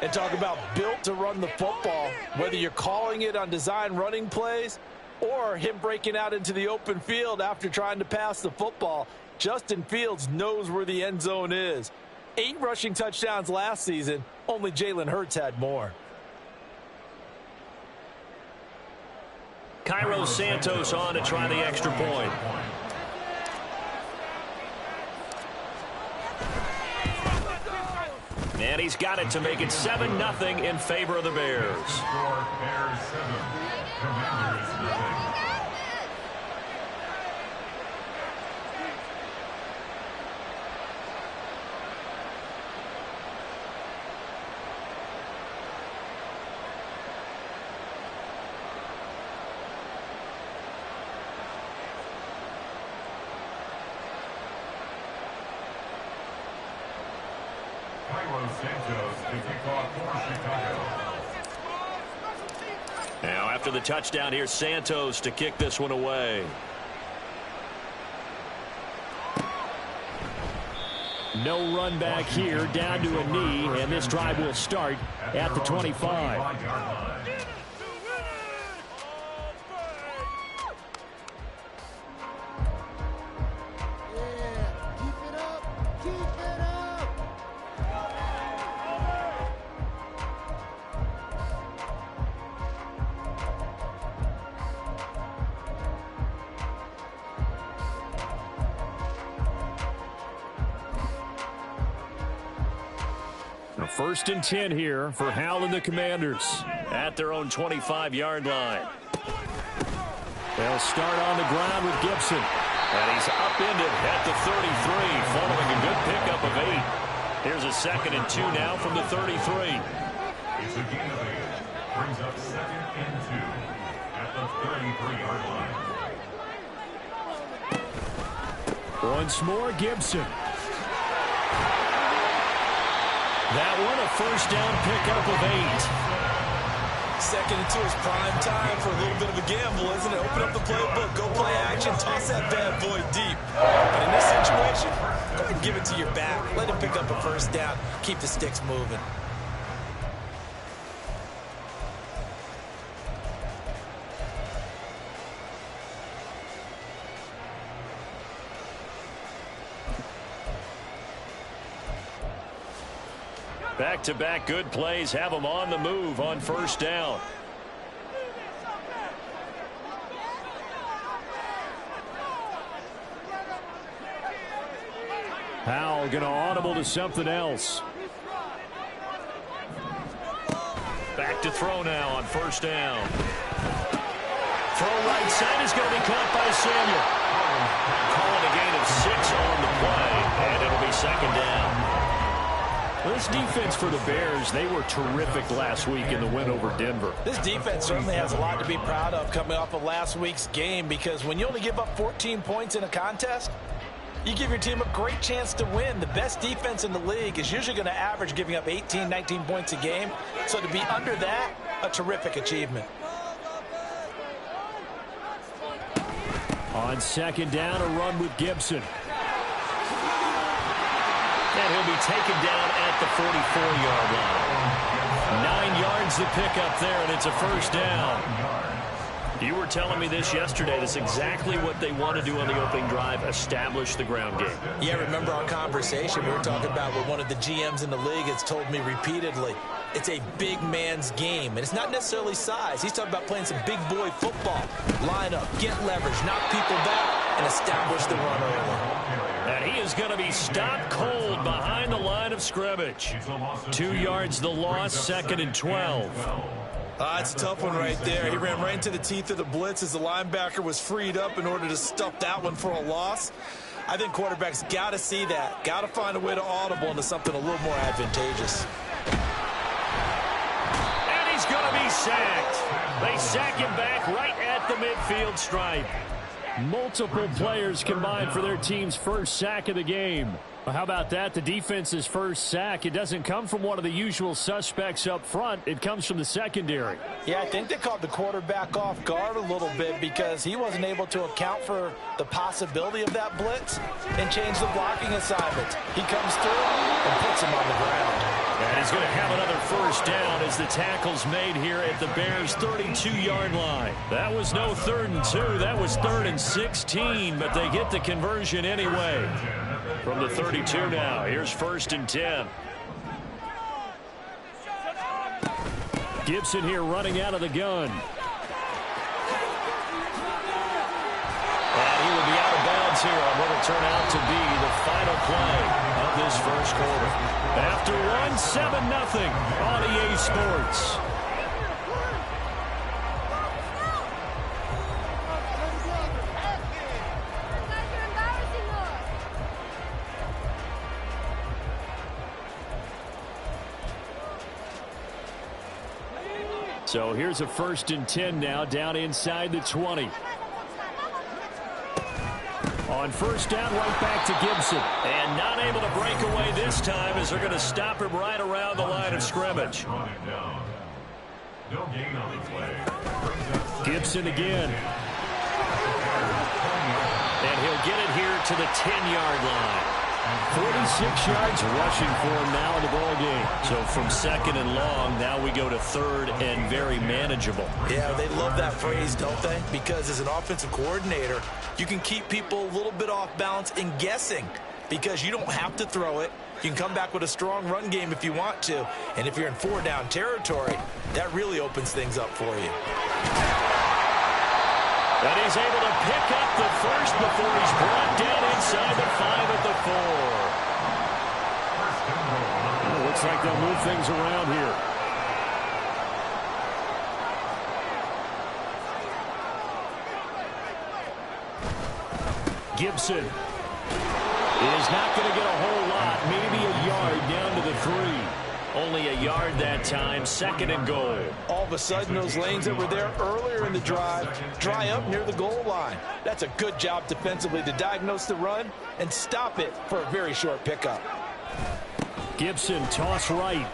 And talk about built to run the football, whether you're calling it on design running plays or him breaking out into the open field after trying to pass the football. Justin Fields knows where the end zone is. 8 rushing touchdowns last season. Only Jalen Hurts had more. Cairo Santos on to try the extra point. And he's got it to make it 7-0 in favor of the Bears. Bears 7, Commanders nothing. Now after the touchdown, here's Santos to kick this one away. No run back here, down to a knee, and this drive will start at the 25. First and 10 here for Hal and the Commanders. At their own 25-yard line. They'll start on the ground with Gibson. And he's upended at the 33, following a good pickup of 8. Here's a 2nd and 2 now from the 33. It's a gain of 8. Brings up 2nd and 2 at the 33-yard line. Once more, Gibson. That one a first down pickup of 8. 2nd and 2 is prime time for a little bit of a gamble, isn't it? Open up the playbook, go play action, toss that bad boy deep. But in this situation, go ahead and give it to your back. Let him pick up a first down. Keep the sticks moving. Back-to-back good plays have them on the move on first down. Howell going to audible to something else. Back to throw now on first down. Throw right side is going to be caught by Samuel. Calling a gain of 6 on the play, and it'll be 2nd down. This defense for the Bears, they were terrific last week in the win over Denver. This defense certainly has a lot to be proud of coming off of last week's game, because when you only give up 14 points in a contest, you give your team a great chance to win. The best defense in the league is usually going to average giving up 18, 19 points a game. So to be under that, a terrific achievement. On 2nd down, a run with Gibson. And he'll be taken down at the 44-yard line. 9 yards to pick up there, and it's a first down. You were telling me this yesterday. That's exactly what they want to do on the opening drive, establish the ground game. Yeah, remember our conversation we were talking about with one of the GMs in the league has told me repeatedly, it's a big man's game, and it's not necessarily size. He's talking about playing some big boy football. Line up, get leverage, knock people back, and establish the run early. And he is going to be stopped cold behind the line of scrimmage. 2 yards the loss, 2nd and 12. It's a tough one right there. He ran right into the teeth of the blitz as the linebacker was freed up in order to stuff that one for a loss. I think quarterbacks got to see that. Got to find a way to audible into something a little more advantageous. And he's going to be sacked. They sack him back right at the midfield stripe. Multiple players combined for their team's first sack of the game. Well, how about that? The defense's first sack. It doesn't come from one of the usual suspects up front. It comes from the secondary. Yeah, I think they caught the quarterback off guard a little bit because he wasn't able to account for the possibility of that blitz and change the blocking assignment. He comes through and puts him on the ground. And he's going to have another first down as the tackle's made here at the Bears' 32-yard line. That was no 3rd and 2. That was 3rd and 16, but they get the conversion anyway. From the 32 now, here's 1st and 10. Gibson here running out of the gun. And he will be out of bounds here on what will turn out to be the final play of this first quarter. After one, 7-0 on EA Sports. So here's a 1st and 10 now, down inside the 20. On 1st down, right back to Gibson. And not able to break away this time as they're going to stop him right around the line of scrimmage. Gibson again. And he'll get it here to the 10-yard line. 46 yards rushing for him now in the ball game. So from 2nd and long, now we go to 3rd and very manageable. Yeah, they love that phrase, don't they? Because as an offensive coordinator, you can keep people a little bit off balance and guessing because you don't have to throw it. You can come back with a strong run game if you want to. And if you're in 4-down territory, that really opens things up for you. And he's able to pick up the first before he's brought down inside the 5 at the 4. It looks like they'll move things around here. Gibson is not going to get a whole lot, maybe a yard down to the 3. Only a yard that time, 2nd and goal. All of a sudden, those lanes that were there earlier in the drive dry up near the goal line. That's a good job defensively to diagnose the run and stop it for a very short pickup. Gibson, toss right.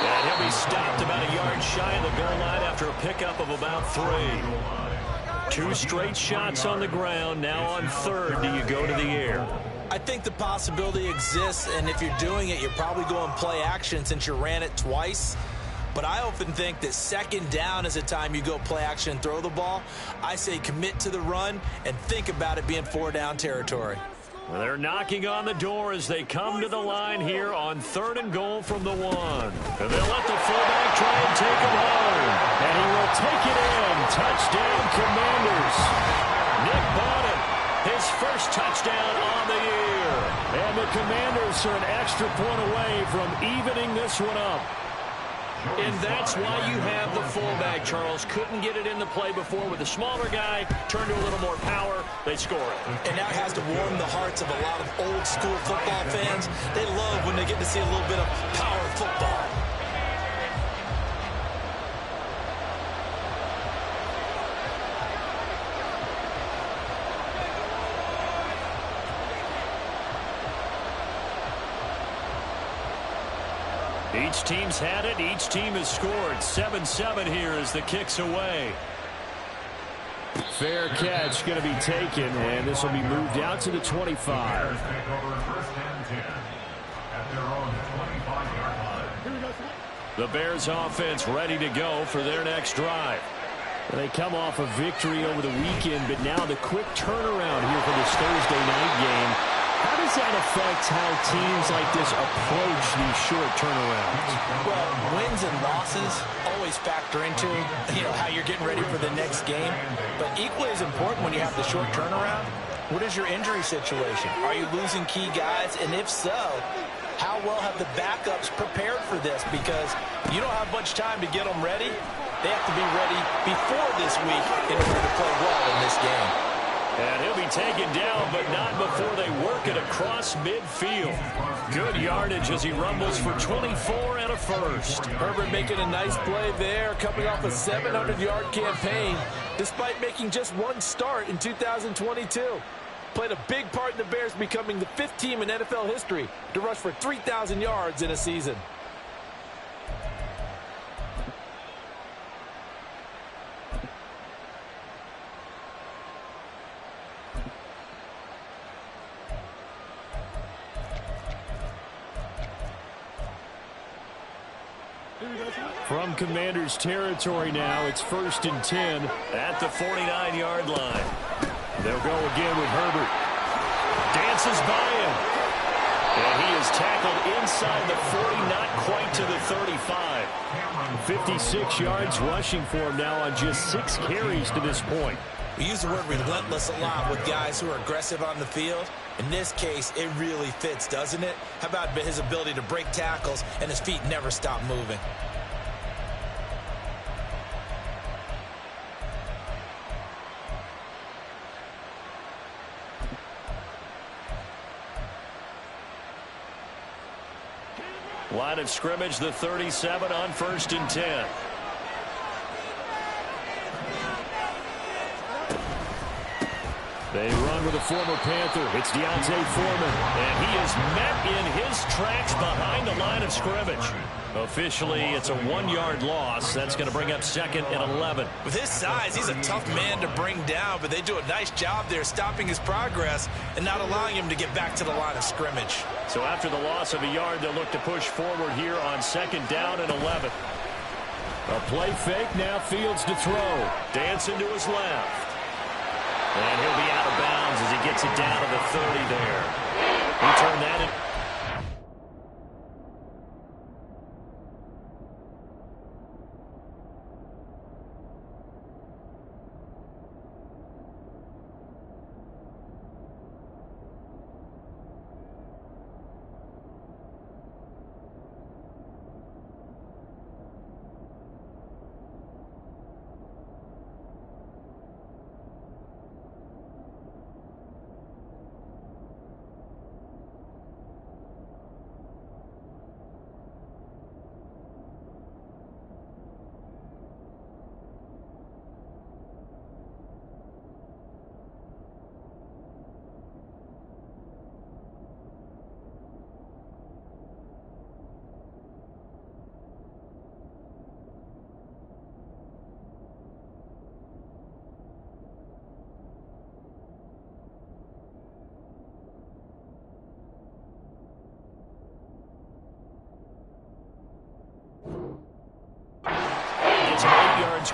And he'll be stopped about a yard shy of the goal line after a pickup of about 3. 2 straight shots on the ground. Now on 3rd, do you go to the air? I think the possibility exists, and if you're doing it, you're probably going play action since you ran it twice. But I often think that 2nd down is a time you go play action and throw the ball. I say commit to the run and think about it being 4-down territory. Well, they're knocking on the door as they come to the line here on 3rd and goal from the 1. And they'll let the fullback try and take him home. And he will take it in. Touchdown, Commanders. Nick Bonnet, his first touchdown on the year. And the Commanders are an extra point away from evening this one up. And that's why you have the fullback, Charles. Couldn't get it in the play before with the smaller guy. Turned to a little more power. They score it. And that has to warm the hearts of a lot of old school football fans. They love when they get to see a little bit of power football. Each team's had it. Each team has scored. 7-7 here as the kick's away. Fair catch going to be taken, and this will be moved out to the 25. The Bears offense ready to go for their next drive. They come off a victory over the weekend, but now the quick turnaround here for this Thursday night game. How does that affect how teams like this approach these short turnarounds? Well, wins and losses always factor into, how you're getting ready for the next game. But equally as important when you have the short turnaround, what is your injury situation? Are you losing key guys? And if so, how well have the backups prepared for this? Because you don't have much time to get them ready. They have to be ready before this week in order to play well in this game. And he'll be taken down, but not before they work it across midfield. Good yardage as he rumbles for 24 and a first. Herbert making a nice play there, coming off a 700-yard campaign, despite making just one start in 2022. Played a big part in the Bears becoming the 5th team in NFL history to rush for 3,000 yards in a season. From Commanders territory now, it's 1st and 10. At the 49-yard line. They'll go again with Herbert. Dances by him. And he is tackled inside the 40, not quite to the 35. 56 yards rushing for him now on just 6 carries to this point. We use the word relentless a lot with guys who are aggressive on the field. In this case, it really fits, doesn't it? How about his ability to break tackles and his feet never stop moving? Line of scrimmage, the 37 on 1st and 10. They run with a former Panther. It's Deontay Foreman. And he is met in his tracks behind the line of scrimmage. Officially, it's a 1-yard loss. That's going to bring up 2nd and 11. With his size, he's a tough man to bring down, but they do a nice job there stopping his progress and not allowing him to get back to the line of scrimmage. So after the loss of a yard, they'll look to push forward here on 2nd down and 11. A play fake, now Fields to throw. Dancing to his left. And he'll be out of bounds as he gets it down to the 30 there. He turned that in.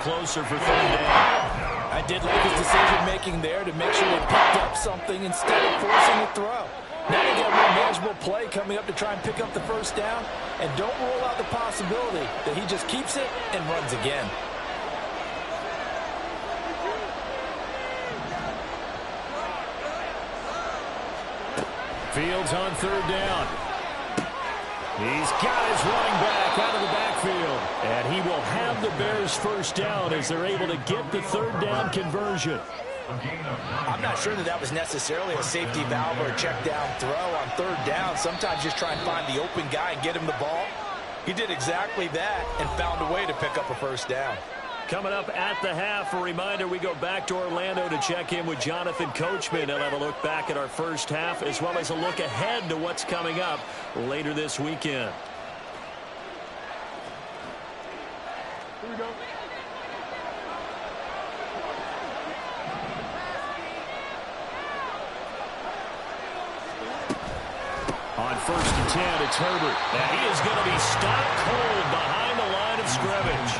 Closer for 3rd down. I did like his decision-making there to make sure they picked up something instead of forcing a throw. Now they got a more manageable play coming up to try and pick up the 1st down, and don't rule out the possibility that he just keeps it and runs again. Fields on 3rd down. He's got his running back out of the backfield. And he will have the Bears 1st down as they're able to get the 3rd down conversion. I'm not sure that was necessarily a safety valve or a check down throw on 3rd down. Sometimes just try and find the open guy and get him the ball. He did exactly that and found a way to pick up a 1st down. Coming up at the half, a reminder, we go back to Orlando to check in with Jonathan Coachman. He'll have a look back at our 1st half as well as a look ahead to what's coming up later this weekend. Here we go. On 1st and 10, it's Herbert. And he is going to be stopped cold behind the line of scrimmage.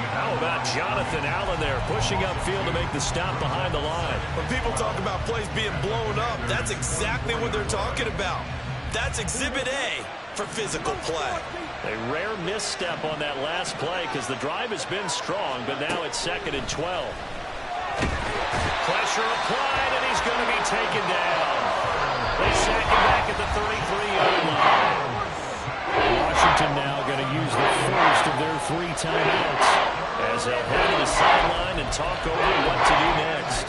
How about Jonathan Allen there pushing upfield to make the stop behind the line? When people talk about plays being blown up, that's exactly what they're talking about. That's Exhibit A for physical play. A rare misstep on that last play because the drive has been strong, but now it's 2nd and 12. Pressure applied, and he's going to be taken down. They sack him back at the 33-yard line. Washington now going to use the first of their 3 timeouts as they'll head to the sideline and talk over what to do next.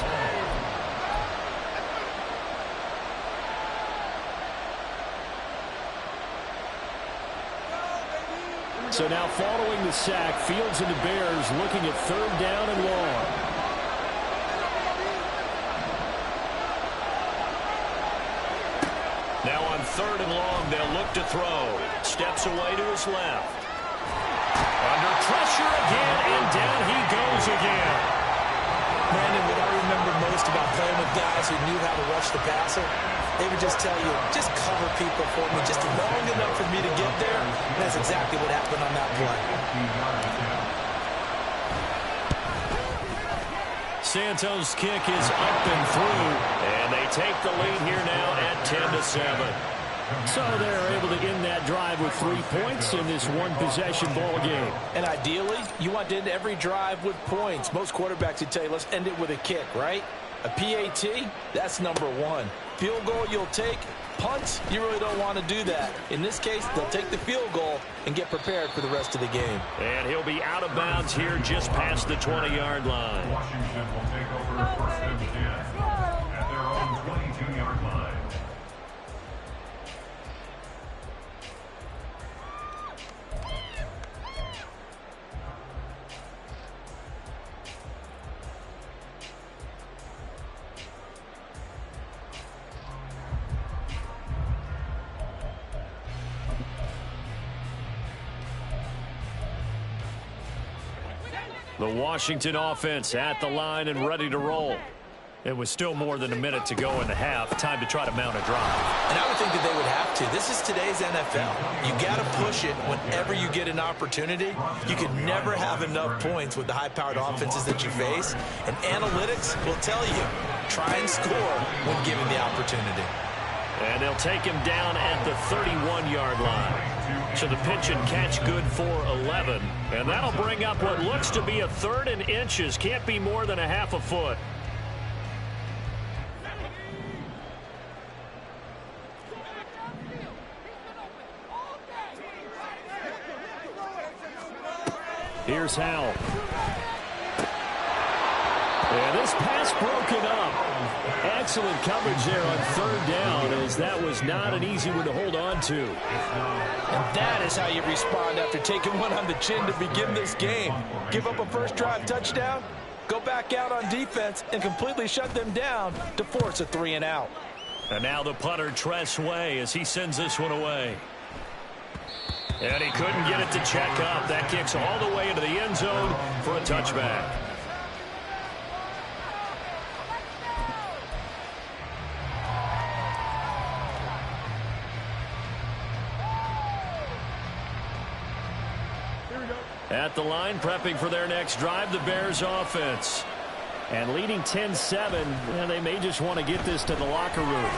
So now following the sack, Fields and the Bears looking at 3rd down and long. Now on 3rd and long, they'll look to throw. Steps away to his left. Under pressure again, and down he goes again. Brandon, what I remember remember most about playing with guys who knew how to rush the passer? They would just tell you, just cover people for me just long enough for me to get there. And that's exactly what happened on that play. Santos' kick is up and through, and they take the lead here now at 10-7. So they're able to end that drive with 3 points in this one-possession ball game. And ideally, you want to end every drive with points. Most quarterbacks would tell you, let's end it with a kick, right? A PAT, that's number one. Field goal you'll take. Punts, you really don't want to do that. In this case, they'll take the field goal and get prepared for the rest of the game. And he'll be out of bounds here just past the 20-yard line. Washington will take over first and 10 at their own 22-yard line. The Washington offense at the line and ready to roll. It was still more than a minute to go in the half. Time to try to mount a drive. And I would think that they would have to. This is today's NFL. You got to push it whenever you get an opportunity. You can never have enough points with the high-powered offenses that you face. And analytics will tell you, try and score when given the opportunity. And they'll take him down at the 31-yard line. So the pitch and catch good for 11. And that'll bring up what looks to be a 3rd and inches. Can't be more than a half a foot. Here's Howell. And this pass broken up. Excellent coverage there on 3rd down, as that was not an easy one to hold on to. And that is how you respond after taking one on the chin to begin this game. Give up a first drive touchdown, go back out on defense, and completely shut them down to force a 3 and out. And now the punter, Tress Way, as he sends this one away. And he couldn't get it to check up. That kicks all the way into the end zone for a touchback. At the line, prepping for their next drive, the Bears offense. And leading 10-7, and they may just want to get this to the locker room.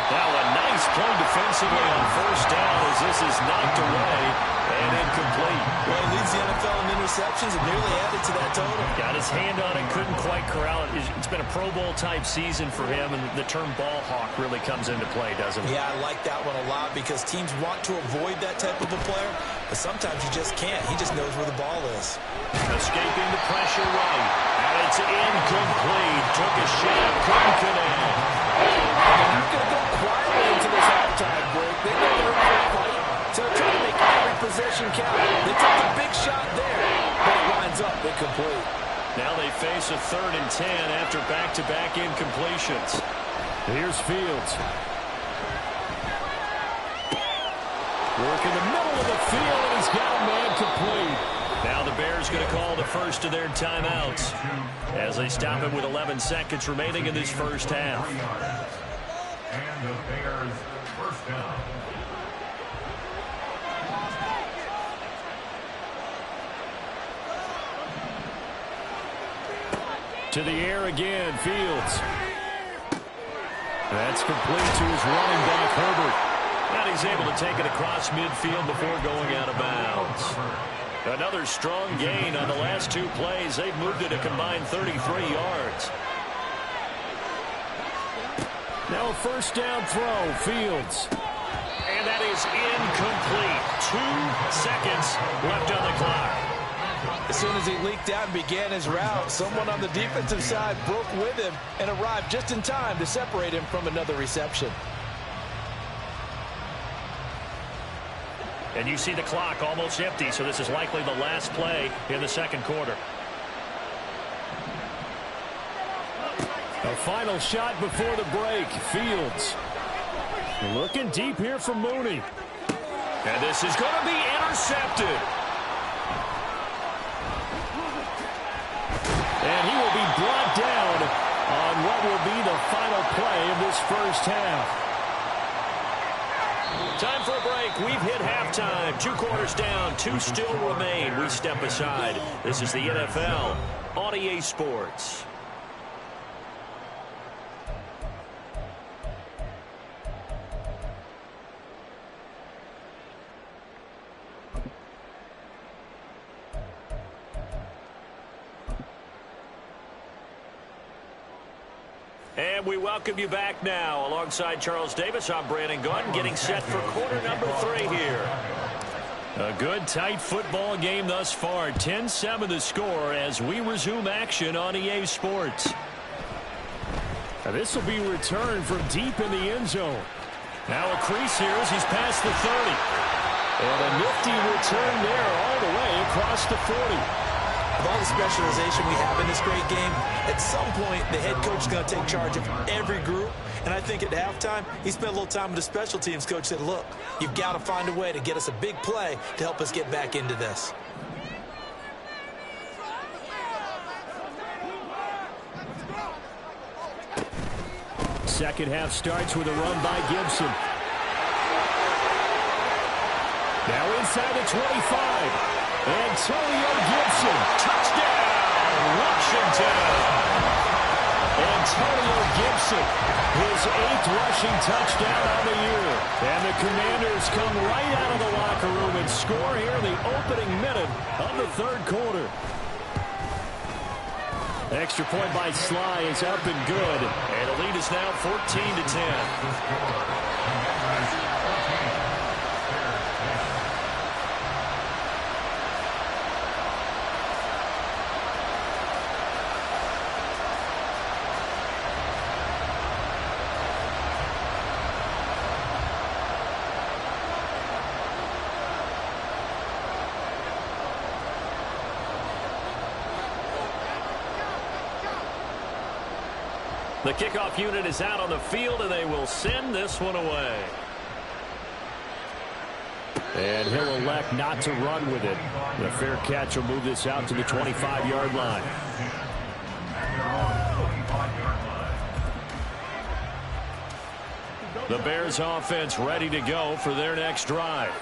Now a nice play defensively on first down as this is knocked away and incomplete. Well, he leads the NFL in interceptions and nearly added to that total. Got his hand on it, couldn't quite corral it. It's been a Pro Bowl type season for him, and the term ball hawk really comes into play, doesn't it? Yeah, I like that one a lot because teams want to avoid that type of a player, but sometimes you just can't. He just knows where the ball is. Escaping the pressure right, and it's incomplete. Took a shot, couldn't connect. They're not going to go quietly into this halftime break. They know they're in for a fight, so they're trying to make every possession count. They took a big shot there, but it winds up incomplete. Now they face a 3rd and 10 after back-to-back incompletions. Here's Fields. Work in the middle of the field, and he's got a man complete. Now the Bears going to call the first of their timeouts as they stop it with 11 seconds remaining in this first half. And the Bears first down. To the air again, Fields. That's complete to his running back, Herbert. And he's able to take it across midfield before going out of bounds. Another strong gain on the last 2 plays. They've moved it a combined 33 yards. Now a first down throw, Fields. And that is incomplete. 2 seconds left on the clock. As soon as he leaked out and began his route, someone on the defensive side broke with him and arrived just in time to separate him from another reception. And you see the clock almost empty, so this is likely the last play in the second quarter. A final shot before the break. Fields looking deep here for Mooney. And this is going to be intercepted. And he will be brought down Time for a break. We've hit halftime. 2 quarters down. 2 still remain. We step aside. This is the NFL on EA Sports. And we welcome you back now. Alongside Charles Davis, I'm Brandon Gaudin, getting set for quarter number 3 here. A good, tight football game thus far. 10-7 the score as we resume action on EA Sports. Now this will be returned from deep in the end zone. Now a crease here as he's past the 30. And a nifty return there all the way across the 40. With all the specialization we have in this great game, at some point, the head coach is going to take charge of every group. And I think at halftime, he spent a little time with the special teams coach, said, look, you've got to find a way to get us a big play to help us get back into this. Second half starts with a run by Gibson. Now inside the 25. Antonio Gibson. Touchdown, Washington. Antonio Gibson, his 8th rushing touchdown on the year. And the Commanders come right out of the locker room and score here in the opening minute of the 3rd quarter. Extra point by Sly is up and good. And the lead is now 14-10. The kickoff unit is out on the field, and they will send this one away. And he'll elect not to run with it. The fair catch will move this out to the 25-yard line. The Bears offense ready to go for their next drive.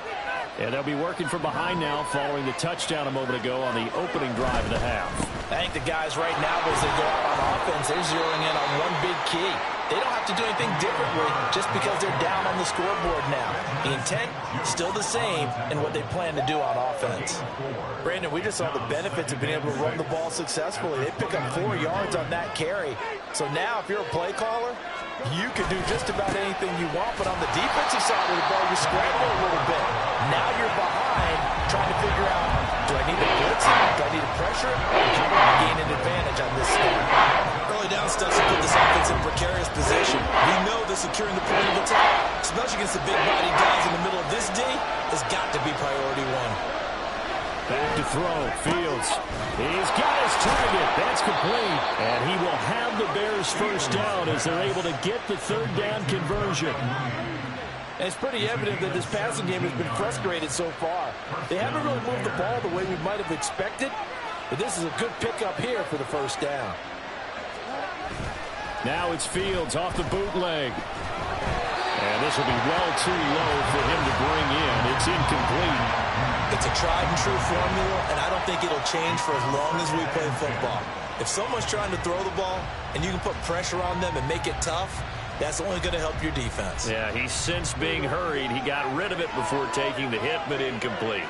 And they'll be working from behind now following the touchdown a moment ago on the opening drive of the half. I think the guys right now, as they go out on offense, they're zeroing in on one big key. They don't have to do anything differently just because they're down on the scoreboard now. The intent is still the same in what they plan to do on offense. Brandon, we just saw the benefits of being able to run the ball successfully. They pick up 4 yards on that carry. So now if you're a play caller, you can do just about anything you want. But on the defensive side of the ball, you scramble a little bit. Now you're behind trying to figure out, do I need to blitz it? Do I need to pressure it? Or how do I gain an advantage on this snap? Early down stuff to put this offense in precarious position. We know that securing the point of attack, especially against the big body guys in the middle of this D, has got to be priority 1. Back to throw. Fields. He's got his target. That's complete. And he will have the Bears first down as they're able to get the 3rd down conversion. And it's pretty evident that this passing game has been frustrated so far. They haven't really moved the ball the way we might have expected, but this is a good pickup here for the first down. Now it's Fields off the bootleg. And this will be well too low for him to bring in. It's incomplete. It's a tried-and-true formula, and I don't think it'll change for as long as we play football. If someone's trying to throw the ball and you can put pressure on them and make it tough, that's only going to help your defense. Yeah, he's since being hurried. He got rid of it before taking the hit, but incomplete.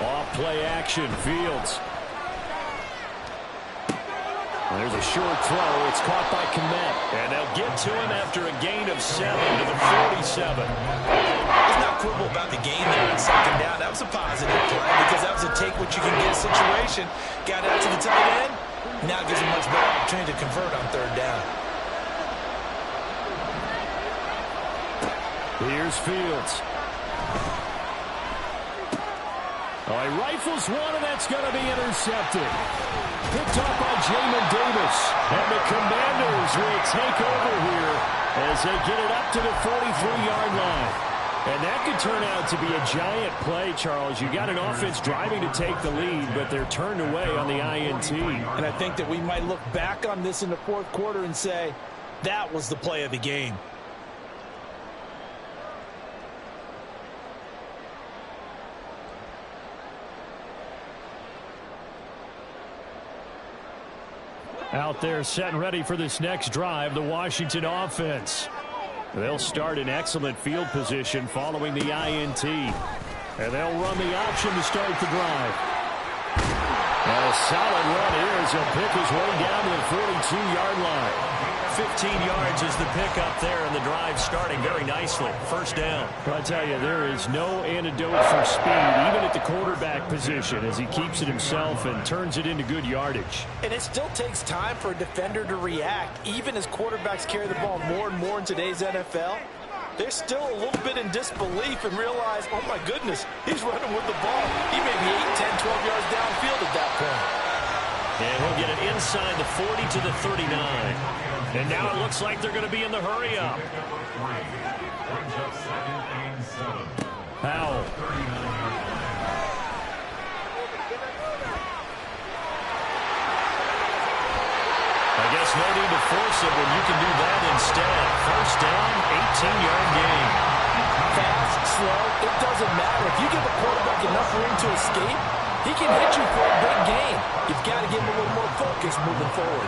Off play action, Fields. There's a short throw. It's caught by Kmet. And they'll get to him after a gain of 7 to the 47. Let's not quibble about the gain there on 2nd down. That was a positive play because that was a take-what-you-can-get situation. Got out to the tight end. Now gives him much better opportunity to convert on 3rd down. Here's Fields. Oh, he rifles one, and that's going to be intercepted. Picked up by Jamin Davis. And the Commanders will take over here as they get it up to the 43-yard line. And that could turn out to be a giant play, Charles. You got an offense driving to take the lead, but they're turned away on the INT. And I think that we might look back on this in the 4th quarter and say, That was the play of the game. Out there set and ready for this next drive, the Washington offense. They'll start in excellent field position following the INT. And they'll run the option to start the drive. And a solid run here as he'll pick his way down to the 42-yard line. 15 yards is the pickup there, and the drive starting very nicely. First down. I tell you, there is no antidote for speed, even at the quarterback position, as he keeps it himself and turns it into good yardage. And it still takes time for a defender to react, even as quarterbacks carry the ball more and more in today's NFL. They're still a little bit in disbelief and realize, oh my goodness, he's running with the ball. He may be 8, 10, 12 yards downfield at that point. And he'll get it inside the 40 to the 39. And now it looks like they're going to be in the hurry-up. Powell. I guess no need to force it when you can do that instead. First down, 18-yard gain. Fast, slow, it doesn't matter. If you give a quarterback enough room to escape, he can hit you for a big gain. You've got to give him a little more focus moving forward.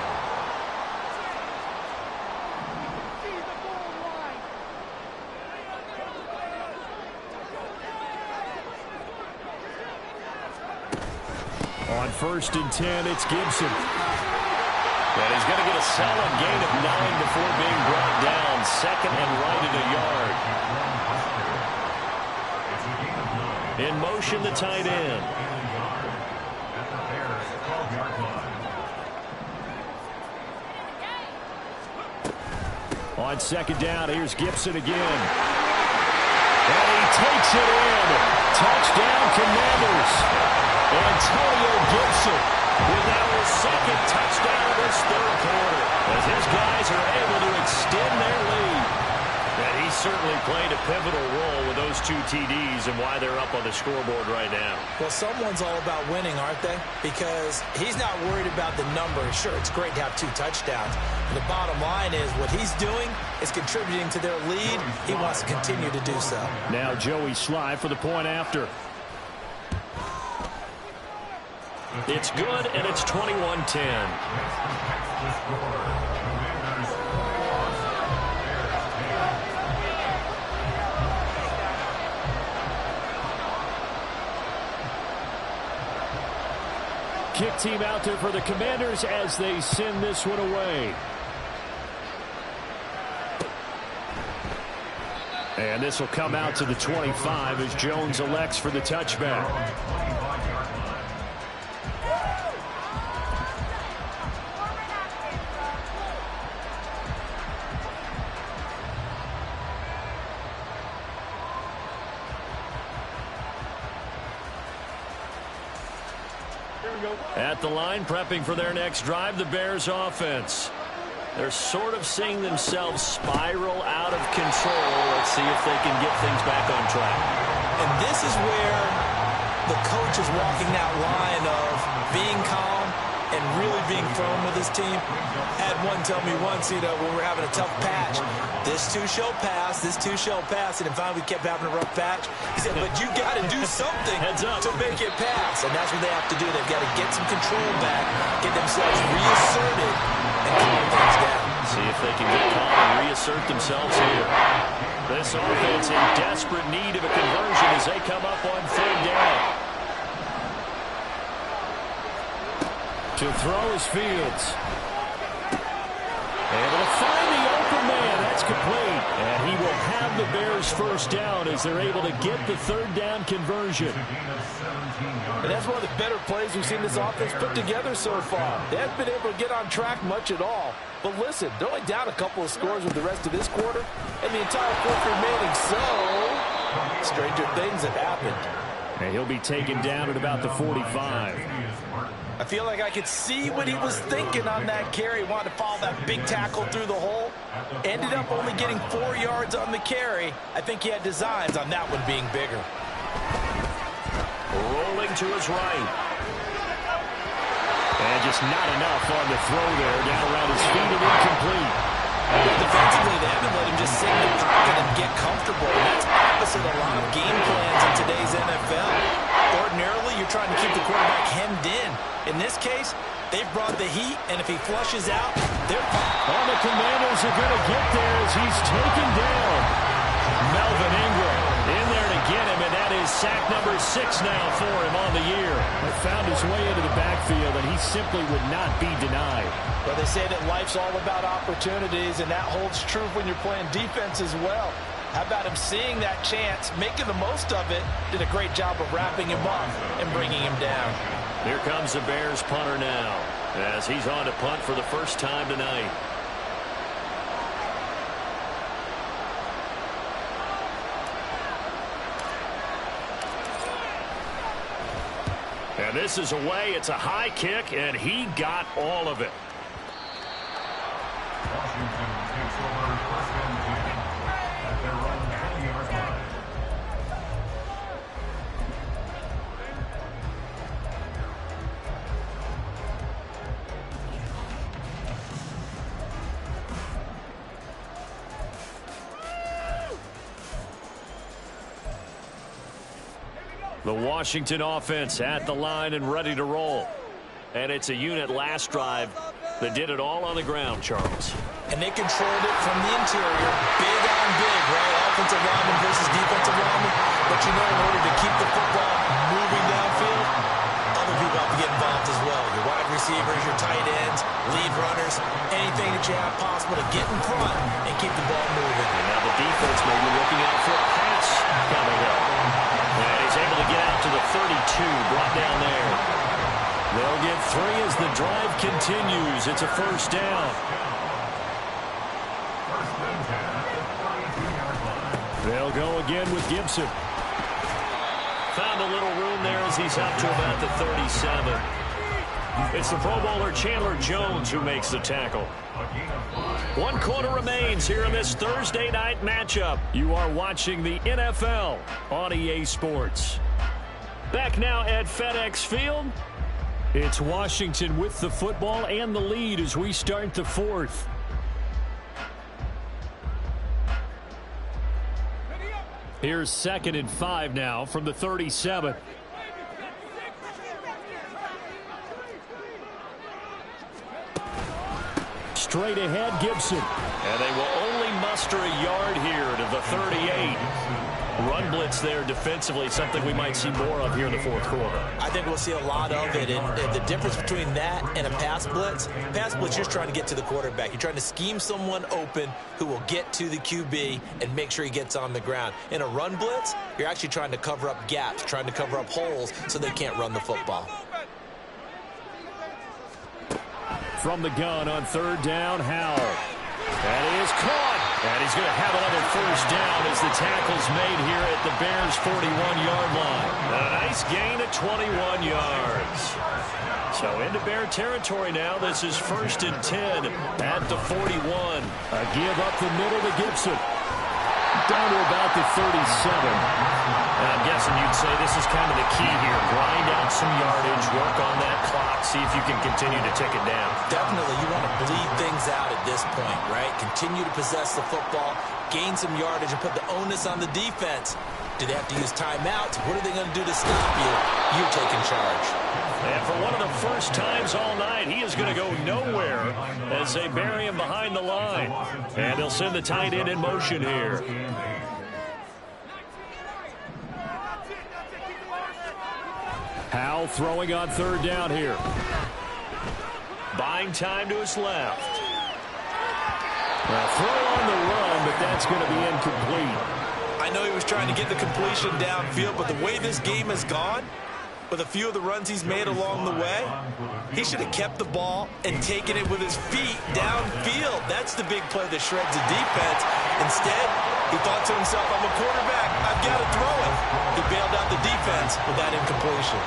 On 1st and 10, it's Gibson. And he's going to get a solid gain of 9 before being brought down. Second and right at a yard. In motion, the tight end. On 2nd down, here's Gibson again. And he takes it in. Touchdown, Commanders. Antonio Gibson with now his second touchdown of this third quarter, as his guys are able to extend their lead. And he certainly played a pivotal role with those 2 TDs and why they're up on the scoreboard right now. Well, someone's all about winning, aren't they? Because he's not worried about the number. Sure, it's great to have 2 touchdowns. And the bottom line is what he's doing is contributing to their lead. He wants to continue to do so. Now Joey Sly for the point after. It's good, and it's 21-10. Kick team out there for the Commanders as they send this one away. And this will come out to the 25 as Jones elects for the touchback. At the line, prepping for their next drive, the Bears offense. They're sort of seeing themselves spiral out of control. Let's see if they can get things back on track. And this is where the coach is walking that line of being calm and really being firm with his team. Had one tell me once, when we're having a tough patch, this too shall pass, this too shall pass. And finally we kept having a rough patch. He said, but you got to do something to make it pass. And that's what they have to do. They've got to get some control back, get themselves reasserted, and calm things down. See if they can get calm and reassert themselves here. This offense in desperate need of a conversion as they come up on 3rd down. To throw is Fields. Able to find the open man. That's complete. And he will have the Bears first down as they're able to get the 3rd down conversion. And that's one of the better plays we've seen this offense put together so far. They haven't been able to get on track much at all. But listen, they're only down a couple of scores with the rest of this quarter, and the entire fourth remaining. So, stranger things have happened. And he'll be taken down at about the 45. I feel like I could see what he was thinking on that carry. He wanted to follow that big tackle through the hole. Ended up only getting 4 yards on the carry. I think he had designs on that one being bigger. Rolling to his right. And just not enough on the throw there. Down around his feet and incomplete. Defensively, they haven't let him just sit in the pocket and get comfortable. And that's opposite a lot of game plans in today's NFL. Ordinarily, you're trying to keep the quarterback hemmed in. In this case, they've brought the heat, and if he flushes out, they're fine. Well, the Commanders are going to get there as he's taken down. Melvin Ingram in there to get him, and that is sack number 6 now for him on the year. He found his way into the backfield, and he simply would not be denied. Well, they say that life's all about opportunities, and that holds true when you're playing defense as well. How about him seeing that chance, making the most of it, did a great job of wrapping him up and bringing him down. Here comes the Bears punter now as he's on to punt for the first time tonight. And this is away. It's a high kick, and he got all of it. Washington takes over first and 10 at their own 20-yard line. The Washington offense at the line and ready to roll. And it's a unit last drive that did it all on the ground, Charles. And they controlled it from the interior, big on big, right? Offensive lineman versus defensive lineman. But you know, in order to keep the football moving downfield, other people have to get involved as well. Your wide receivers, your tight ends, lead runners, anything that you have possible to get in front and keep the ball moving. And now the defense may be looking out for a pass coming up. And he's able to get out to the 32, brought down there. They'll get 3 as the drive continues. It's a first down. They'll go again with Gibson. Found a little room there as he's up to about the 37. It's the Pro Bowler Chandler Jones who makes the tackle. 1 quarter remains here in this Thursday night matchup. You are watching the NFL on EA Sports. Back now at FedEx Field. It's Washington with the football and the lead as we start the 4th. Here's 2nd and 5 now from the 37. Straight ahead, Gibson. And they will only muster a yard here to the 38. Run blitz there defensively, something we might see more of here in the 4th quarter. I think we'll see a lot of it. And the difference between that and a pass blitz, you're just trying to get to the quarterback. You're trying to scheme someone open who will get to the QB and make sure he gets on the ground. In a run blitz, you're actually trying to cover up gaps, trying to cover up holes so they can't run the football. From the gun on 3rd down, Howell. That is caught. And he's going to have another first down as the tackle's made here at the Bears' 41-yard line. And a nice gain of 21 yards. So into Bear territory now. This is 1st and 10 at the 41. A give up the middle to Gibson. Down to about the 37. And I'm guessing you'd say this is kind of the key here. Grind out some yardage, work on that clock, see if you can continue to tick it down. Definitely, you want to bleed things out at this point, right? Continue to possess the football, gain some yardage, and put the onus on the defense. Do they have to use timeouts? What are they going to do to stop you? You taking charge. And for one of the first times all night, he is going to go nowhere as they bury him behind the line. And they'll send the tight end in motion here. Howell throwing on 3rd down here. Buying time to his left. Well, throw on the run, but that's going to be incomplete. I know he was trying to get the completion downfield, but the way this game has gone, with a few of the runs he's made along the way, he should have kept the ball and taken it with his feet downfield. That's the big play that shreds the defense. Instead, he thought to himself, I'm a quarterback, I've got to throw it. He bailed out the defense with that incompletion.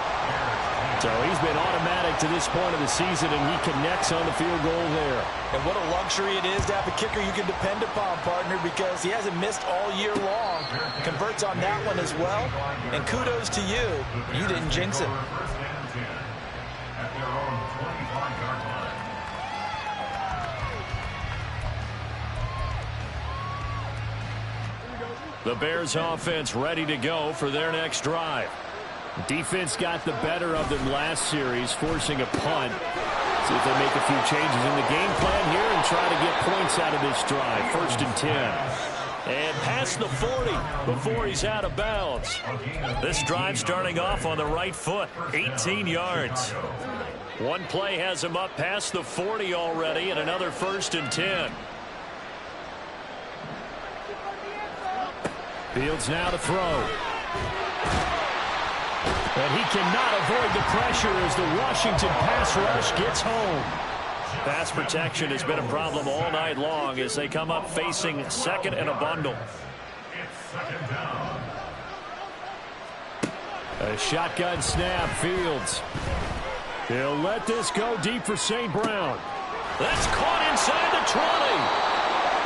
So he's been automatic to this point of the season, and he connects on the field goal there. And what a luxury it is to have a kicker you can depend upon, partner, because he hasn't missed all year long. Converts on that one as well. And kudos to you. You didn't jinx it. The Bears offense ready to go for their next drive. Defense got the better of them last series, forcing a punt. See if they make a few changes in the game plan here and try to get points out of this drive. 1st and 10. And past the 40 before he's out of bounds. This drive starting off on the right foot, 18 yards. One play has him up past the 40 already, and another 1st and 10. Fields now to throw. And he cannot avoid the pressure as the Washington pass rush gets home. Pass protection has been a problem all night long as they come up facing 2nd and a bundle. A shotgun snap, Fields. He'll let this go deep for St. Brown. That's caught inside the 20.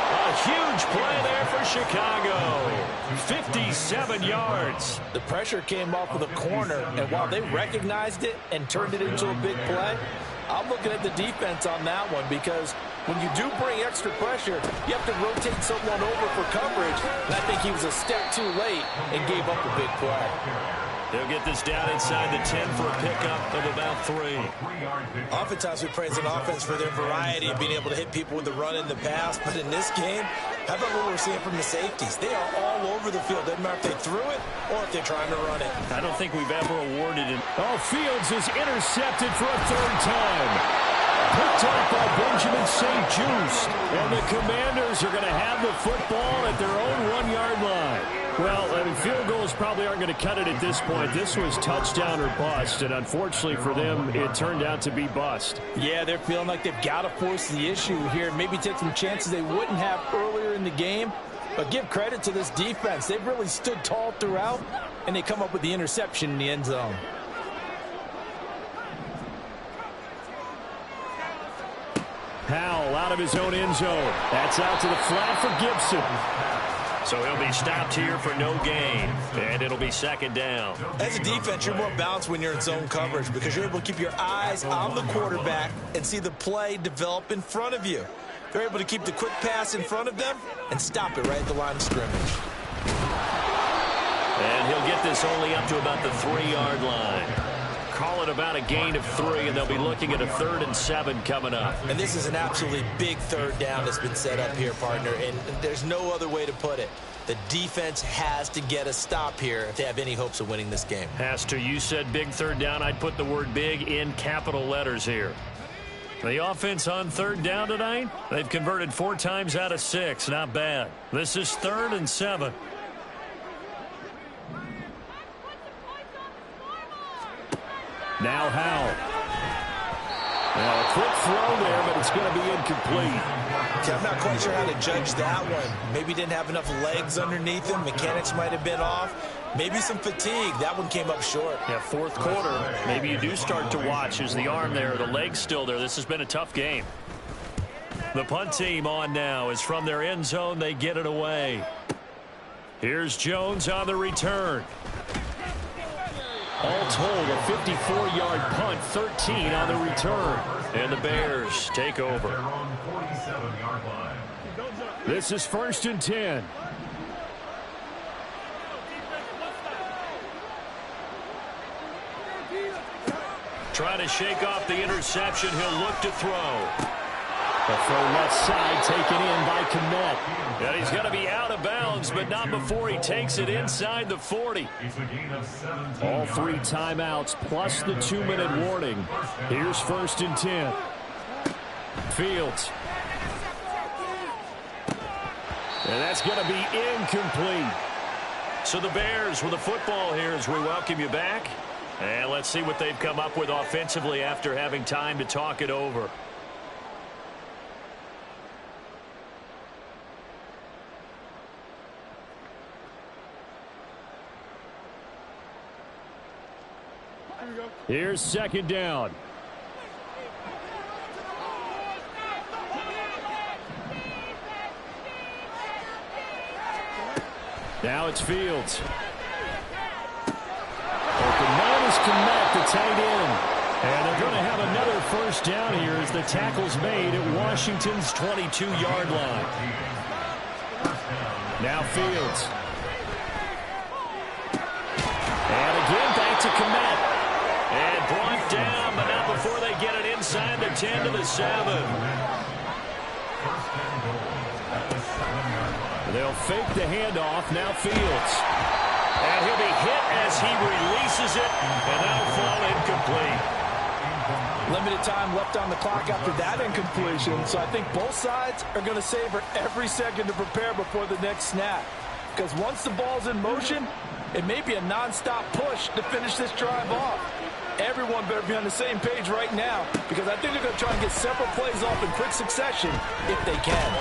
A huge play there for Chicago. 57 yards. The pressure came off of the corner, and while they recognized it and turned it into a big play, I'm looking at the defense on that one because when you do bring extra pressure, you have to rotate someone over for coverage, and I think he was a step too late and gave up a big play. They'll get this down inside the 10 for a pickup of about 3. Oftentimes we praise an offense for their variety of being able to hit people with the run and the pass, but in this game, how about what we're seeing from the safeties? They are all over the field. Doesn't matter if they threw it or if they're trying to run it. I don't think we've ever awarded it. Oh, Fields is intercepted for a 3rd time. Picked up by Benjamin St. Just. And the Commanders are going to have the football at their own 1-yard line. Well, I mean, field goals probably aren't going to cut it at this point. This was touchdown or bust, and unfortunately for them, it turned out to be bust. Yeah, they're feeling like they've got to force the issue here, maybe take some chances they wouldn't have earlier in the game. But give credit to this defense. They've really stood tall throughout, and they come up with the interception in the end zone. Powell out of his own end zone. That's out to the flat for Gibson. So he'll be stopped here for no gain, and it'll be 2nd down. As a defense, you're more balanced when you're in zone coverage because you're able to keep your eyes on the quarterback and see the play develop in front of you. They're able to keep the quick pass in front of them and stop it right at the line of scrimmage. And he'll get this only up to about the 3-yard line. Call it about a gain of 3, and they'll be looking at a 3rd and 7 coming up. And this is an absolutely big 3rd down that's been set up here, partner, and there's no other way to put it. The defense has to get a stop here if they have any hopes of winning this game. Has to. You said big 3rd down. I'd put the word big in capital letters here. The offense on 3rd down tonight, they've converted 4 times out of 6. Not bad. This is 3rd and 7. Now Howell. Now a quick throw there, but it's going to be incomplete. Okay, I'm not quite sure how to judge that one. Maybe didn't have enough legs underneath him. Mechanics might have been off. Maybe some fatigue. That one came up short. Yeah, 4th quarter. Maybe you do start to watch. Is the arm there, the leg's still there? This has been a tough game. The punt team on now is from their end zone. They get it away. Here's Jones on the return. All told, a 54-yard punt, 13 on the return. And the Bears take over. This is 1st and 10. Trying to shake off the interception. He'll look to throw. The throw left side taken in by Kmet. And he's going to be out of bounds, but not before he takes it inside the 40. All 3 timeouts plus the 2-minute warning. Here's 1st and 10. Fields. And that's going to be incomplete. So the Bears with the football here as we welcome you back. And let's see what they've come up with offensively after having time to talk it over. Here's 2nd down. Now it's Fields. Open man is Kmet, the tight end. And they're going to have another 1st down here as the tackle's made at Washington's 22-yard line. Now Fields. 10 to the 7. They'll fake the handoff. Now Fields. And he'll be hit as he releases it, and that'll fall incomplete. Limited time left on the clock after that incompletion, so I think both sides are going to savor every second to prepare before the next snap. Because once the ball's in motion, it may be a nonstop push to finish this drive off. Everyone better be on the same page right now, because I think they're going to try and get several plays off in quick succession if they can.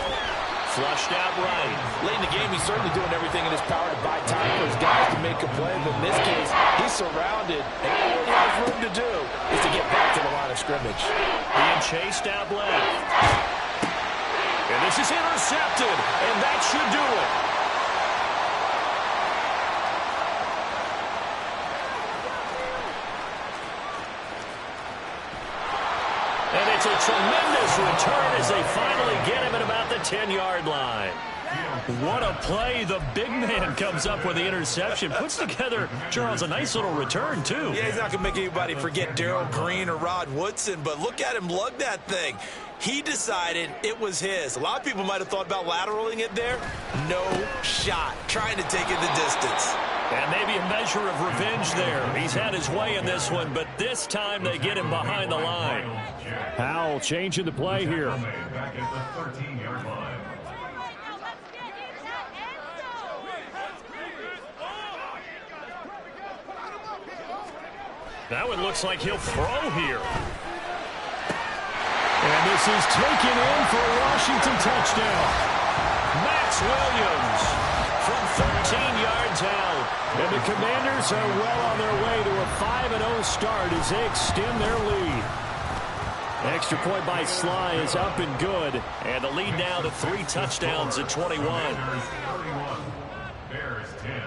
Flushed out right. Late in the game, he's certainly doing everything in his power to buy time for his guys to make a play, but in this case, he's surrounded, and all he has room to do is to get back to the line of scrimmage. Being chased out left. And this is intercepted, and that should do it. And it's a tremendous return as they finally get him at about the 10-yard line. What a play. The big man comes up with the interception. Puts together, Charles, a nice little return, too. Yeah, he's not going to make anybody forget Darryl Green or Rod Woodson, but look at him lug that thing. He decided it was his. A lot of people might have thought about lateraling it there. No shot. Trying to take it the distance. And maybe a measure of revenge there. He's had his way in this one, but this time they get him behind the line. Howell changing the play here. Back at the 13-yard line. Now it looks like he'll throw here. And this is taken in for a Washington touchdown. Max Williams from 13 yards out. And the Commanders are well on their way to a 5-0 start as they extend their lead. Extra point by Sly is up and good. And the lead now to 3 touchdowns at 21. Bears 31. Bears 10.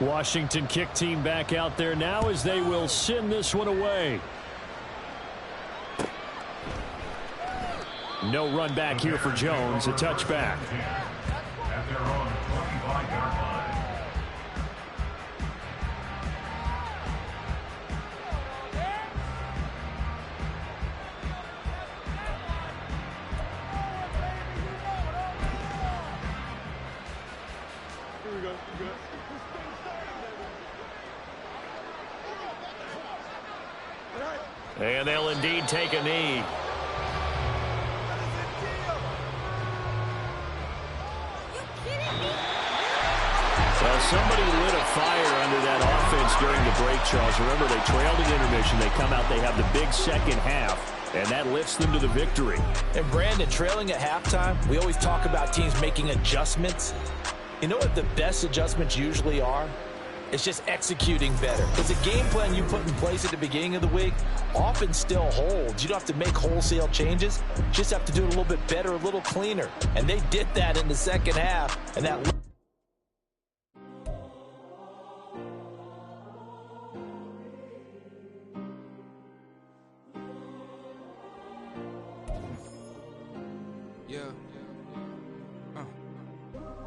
Washington kick team back out there now as they will send this one away. No run back here for Jones. A touchback. At their own 25-yard line. Here we go. Good. And they'll indeed take a knee. Well, somebody lit a fire under that offense during the break, Charles. Remember, they trailed at intermission. They come out, they have the big second half, and that lifts them to the victory. And Brandon, trailing at halftime, we always talk about teams making adjustments. You know what the best adjustments usually are? It's just executing better. Because the game plan you put in place at the beginning of the week often still holds. You don't have to make wholesale changes. You just have to do it a little bit better, a little cleaner. And they did that in the second half. And that...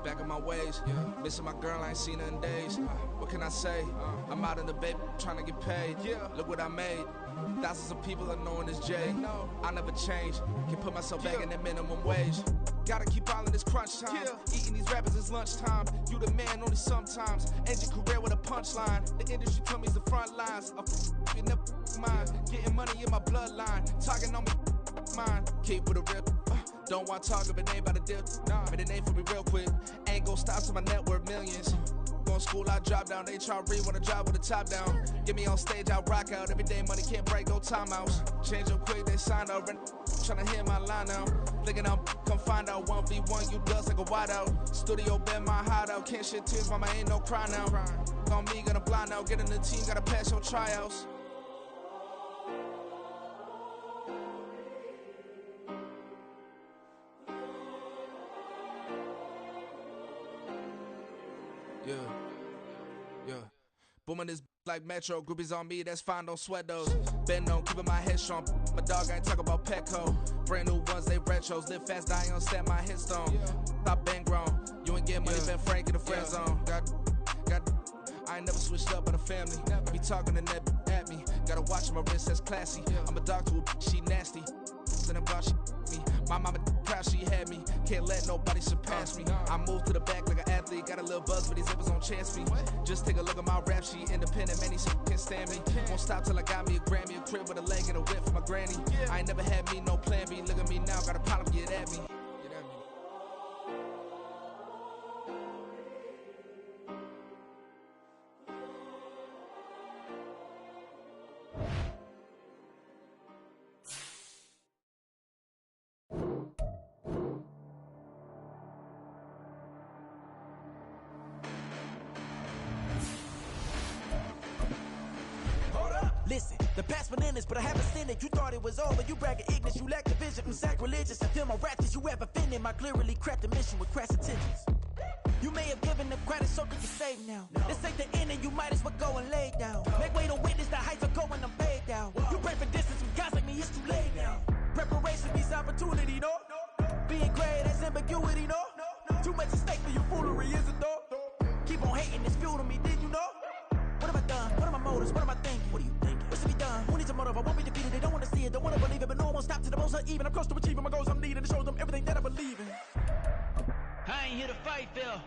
Back in my ways, missing my girl, I ain't seen her in days. What can I say? I'm out in the baby, trying to get paid. Look what I made. Thousands of people are knowing this Jay. I never change. Can put myself back in that minimum wage. Gotta keep all in this crunch time. Eating these rappers is lunchtime. You the man only sometimes. End your career with a punchline. The industry told me it's the front lines. You never mine. Getting money in my bloodline. Talking on me, mine. Keep with a rip. Don't want to talk if it ain't about a dip. Made a name for me real quick. Ain't gon' stop till my net worth millions. Going to school, I drop down. They try to read when I drive with the top down. Get me on stage, I rock out. Every day money can't break, no timeouts. Change up quick, they signed up. Tryna hit my line now. Thinking I'm come find out 1v1, you dust like a wideout. Studio been my hideout. Can't shed tears, mama ain't no cry now. On me, gonna blind out. Get in the team, gotta pass your tryouts. Yeah. Booming this like Metro. Groupies on me, that's fine, don't sweat those. Been on, keeping my head strong. My dog ain't talk about Petco. Brand new ones, they retros. Live fast, die on set, my headstone. Stop been grown. You ain't get money, been Frank in the friend zone. got I ain't never switched up on the family. Be talking to that at me. Gotta watch my wrist, that's classy. I'm a dog to a she nasty. And about she me. My mama proud she had me. Can't let nobody surpass me. I move to the back like an athlete. Got a little buzz, but these zippers don't chance me. Just take a look at my rap sheet. Independent, man, these can't stand me. Won't stop till I got me a Grammy, a crib with a leg and a whip for my granny. I ain't never had me no plan B. Look at me now, got a problem, get at me. Listen, the past bananas, but I haven't seen it. You thought it was over, you bragging ignorance, you lack the vision. I'm sacrilegious, I feel my ratchets, you have offended my clearly crafted mission with crass intentions. You may have given them credit so that you're safe now. This ain't the end and you might as well go and lay down. Make way to witness the heights are going, I'm paid down. You pray for distance with guys like me, it's too late now. Preparation means opportunity, no? Being great, that's ambiguity, no? Too much at stake for your foolery, is it though? Keep on hating, it's fuel to me, did you know? What have I done? What are my motives? What am I thinking? What are you thinking? What's to be done? Who needs a motive? I won't be defeated. They don't want to see it, don't want to believe it, but no one won't stop to the most even. I'm close to achieving my goals. I'm needing to show them everything that I believe in. I ain't here to fight, Phil.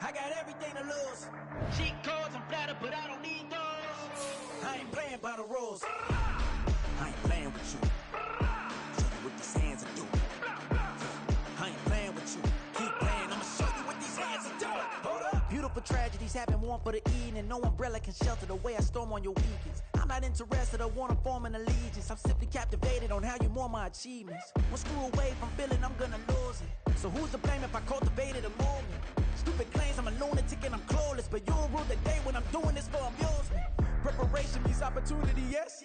I got everything to lose. Cheat codes, I'm flattered, but I don't need those. I ain't playing by the rules. I ain't playing with you. Show you what these hands are doing. I ain't playing with you. Keep playing, I'ma show you what these hands are doing. Hold up. Beautiful tragedies happen, one for the evening. No umbrella can shelter the way I storm on your weekends. I'm not interested, I wanna form an allegiance. I'm simply captivated on how you mourn my achievements. One screw away from feeling I'm gonna lose it. So who's to blame if I cultivated a movement? Stupid claims I'm a lunatic and I'm clueless, but you'll rule the day when I'm doing this for amusement. Preparation means opportunity, yes.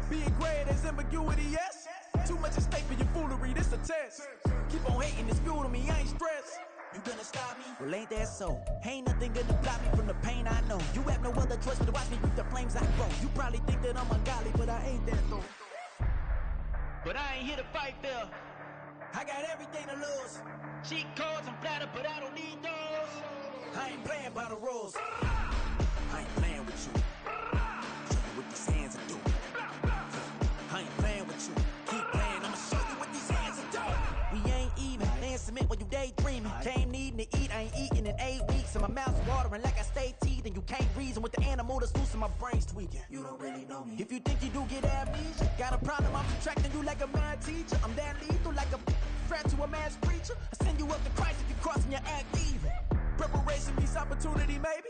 Being great, there's ambiguity, yes. Too much at stake for your foolery, this a test. Keep on hating, it's fuel to me, I ain't stressed. You gonna stop me? Well, ain't that so? Ain't nothing gonna block me from the pain I know. You have no other choice but to watch me reap the flames I grow. You probably think that I'm ungodly, but I ain't that though. But I ain't here to fight, Phil. I got everything to lose. Cheat codes, I'm flattered, but I don't need those. I ain't playing by the rules. I ain't playing with you. Show you what these hands are doing. I ain't playing with you. Keep playing, I'ma show you what these hands are doing. We ain't even. Laying cement when you daydreaming. Came needing to eat, I ain't eating in 8 weeks. And my mouth's watering like I stay teething. You can't reason with the animal that's loose and my brain's tweaking. You don't really know me. If you think you do get amnesia, got a problem, I'm subtracting you like a mad teacher. I'm that lethal like a threat to a mass preacher. I send you up to Christ if you crossing your act evil. Preparation means opportunity, maybe.